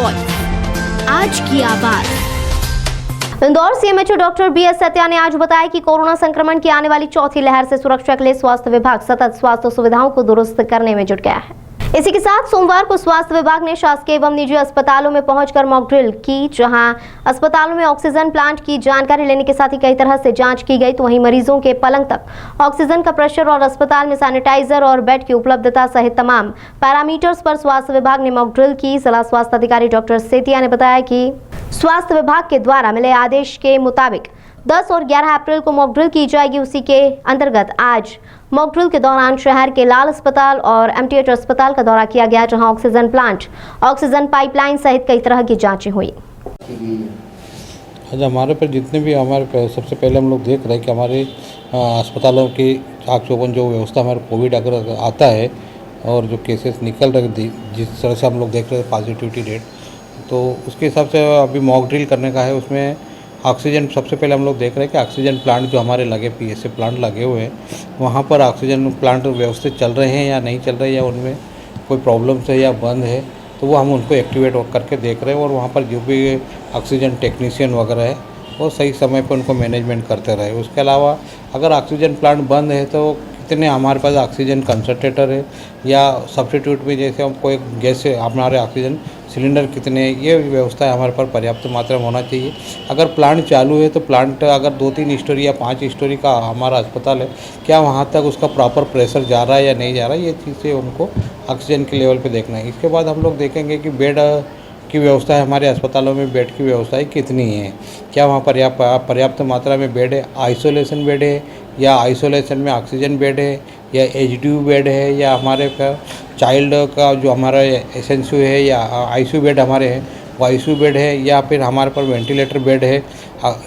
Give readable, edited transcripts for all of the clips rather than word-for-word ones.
Voice, आज की आवाज। Indore CMHO doctor BS Satya ने आज बताया कि कोरोना संक्रमण की आने वाली चौथी लहर से सुरक्षा के लिए स्वास्थ्य विभाग सतत स्वास्थ्य सुविधाओं को दुरुस्त करने में जुट गया है। इसी के साथ सोमवार को स्वास्थ्य विभाग ने शासकीय एवं निजी अस्पतालों में पहुंचकर मॉक ड्रिल की, जहां अस्पतालों में ऑक्सीजन प्लांट की जानकारी लेने के साथ ही कई तरह से जांच की गई, तो वहीं मरीजों के पलंग तक ऑक्सीजन का प्रेशर और अस्पताल में सैनिटाइजर और बेड की उपलब्धता सहित तमाम पैरामीटर्स पर स्वास्थ्य विभाग ने मॉक ड्रिल की। जिला स्वास्थ्य अधिकारी डॉक्टर सेतिया ने बताया कि स्वास्थ्य विभाग के द्वारा मिले आदेश के मुताबिक 10 और 11 अप्रैल को मॉक ड्रिल की जाएगी। उसी के अंतर्गत आज मॉक ड्रिल के दौरान शहर के लाल अस्पताल और एमटीएच अस्पताल का दौरा किया गया, जहां ऑक्सीजन प्लांट, ऑक्सीजन पाइपलाइन सहित कई तरह की जांचें हुई। अच्छा, हमारे पर जितने भी सबसे पहले हम लोग देख रहे हैं कि हमारे अस्पतालों की आँख चौपन जो व्यवस्था हमारे कोविड अगर आता है और जो केसेस निकल रहे थे, जिस तरह से हम लोग देख रहे हैं पॉजिटिविटी रेट, तो उसके हिसाब से अभी मॉक ड्रिल करने का है। उसमें ऑक्सीजन सबसे पहले हम लोग देख रहे हैं कि ऑक्सीजन प्लांट जो हमारे लगे पीएसए प्लांट लगे हुए हैं, वहाँ पर ऑक्सीजन प्लांट व्यवस्थित चल रहे हैं या नहीं चल रहे हैं, या उनमें कोई प्रॉब्लम्स है या बंद है, तो वो हम उनको एक्टिवेट करके देख रहे हैं। और वहाँ पर जो भी ऑक्सीजन टेक्नीशियन वगैरह है वो सही समय पर उनको मैनेजमेंट करते रहे। उसके अलावा अगर ऑक्सीजन प्लांट बंद है तो कितने हमारे पास ऑक्सीजन कंसंट्रेटर है, या सब्स्टिट्यूट में जैसे हम कोई गैस से हमारे ऑक्सीजन सिलेंडर कितने, ये व्यवस्था हमारे पास पर्याप्त मात्रा में होना चाहिए। अगर प्लांट चालू है तो प्लांट अगर 2-3 स्टोरी या 5 स्टोरी का हमारा अस्पताल है, क्या वहाँ तक उसका प्रॉपर प्रेशर जा रहा है या नहीं जा रहा है, ये चीज़ें उनको ऑक्सीजन के लेवल पे देखना है। इसके बाद हम लोग देखेंगे कि बेड की व्यवस्था है, हमारे अस्पतालों में बेड की व्यवस्थाएं कितनी है, क्या वहाँ पर्याप्त मात्रा में बेड है, आइसोलेशन बेड है या आइसोलेशन में ऑक्सीजन बेड है, या एचडीयू बेड है, या हमारे चाइल्ड का जो हमारा एसएनसीयू है या आईसीयू बेड हमारे हैं वो आईसीयू बेड है, या फिर हमारे पास वेंटिलेटर बेड है।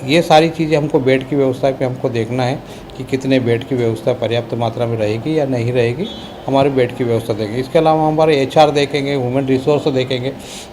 ये सारी चीज़ें हमको बेड की व्यवस्था पे हमको देखना है कि कितने बेड की व्यवस्था पर्याप्त मात्रा में रहेगी या नहीं रहेगी, हमारे बेड की व्यवस्था देखेंगे। इसके अलावा हमारे एचआर देखेंगे, ह्यूमन रिसोर्स देखेंगे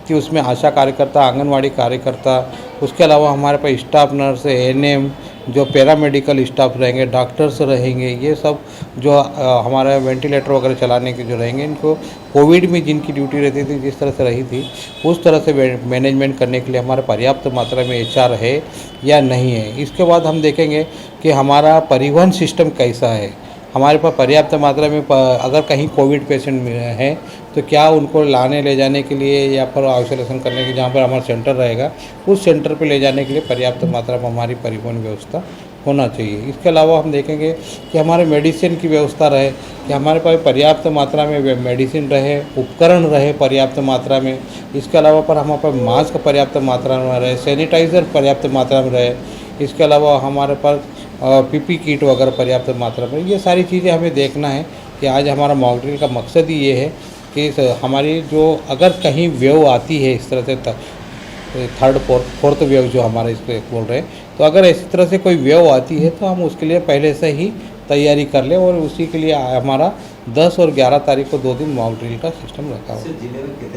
कि उसमें आशा कार्यकर्ता, आंगनवाड़ी कार्यकर्ता, उसके अलावा हमारे पास स्टाफ नर्स, एएनएम, जो पैरामेडिकल स्टाफ रहेंगे, डॉक्टर्स रहेंगे, ये सब जो हमारा वेंटिलेटर वगैरह चलाने के जो रहेंगे, इनको कोविड में जिनकी ड्यूटी रहती थी जिस तरह से रही थी उस तरह से मैनेजमेंट करने के लिए हमारे पर्याप्त मात्रा में एचआर है या नहीं है। इसके बाद हम देखेंगे कि हमारा परिवहन सिस्टम कैसा है, हमारे पास पर्याप्त मात्रा में अगर कहीं कोविड पेशेंट है तो क्या उनको लाने ले जाने के लिए या फिर आइसोलेशन करने के जहाँ पर हमारा सेंटर रहेगा उस सेंटर पर ले जाने के लिए पर्याप्त मात्रा में हमारी परिवहन व्यवस्था होना चाहिए। इसके अलावा हम देखेंगे कि हमारे मेडिसिन की व्यवस्था रहे, कि हमारे पास पर्याप्त मात्रा में मेडिसिन रहे, उपकरण रहे पर्याप्त मात्रा में। इसके अलावा पर हमारे पास मास्क पर्याप्त मात्रा में रहे, सैनिटाइज़र पर्याप्त मात्रा में रहे। इसके अलावा हमारे पास पीपी किट वगैरह पर्याप्त मात्रा में। ये सारी चीज़ें हमें देखना है कि आज हमारा मॉक ड्रिल का मकसद ही ये है कि हमारी जो अगर कहीं वेव आती है इस तरह से थर्ड फोर्थ वेव जो हमारे इस पर बोल रहे हैं, तो अगर इस तरह से कोई वेव आती है तो हम उसके लिए पहले से ही तैयारी कर लें। और उसी के लिए हमारा 10 और 11 तारीख को 2 दिन मॉक ड्रिल का सिस्टम रखा हुआ है।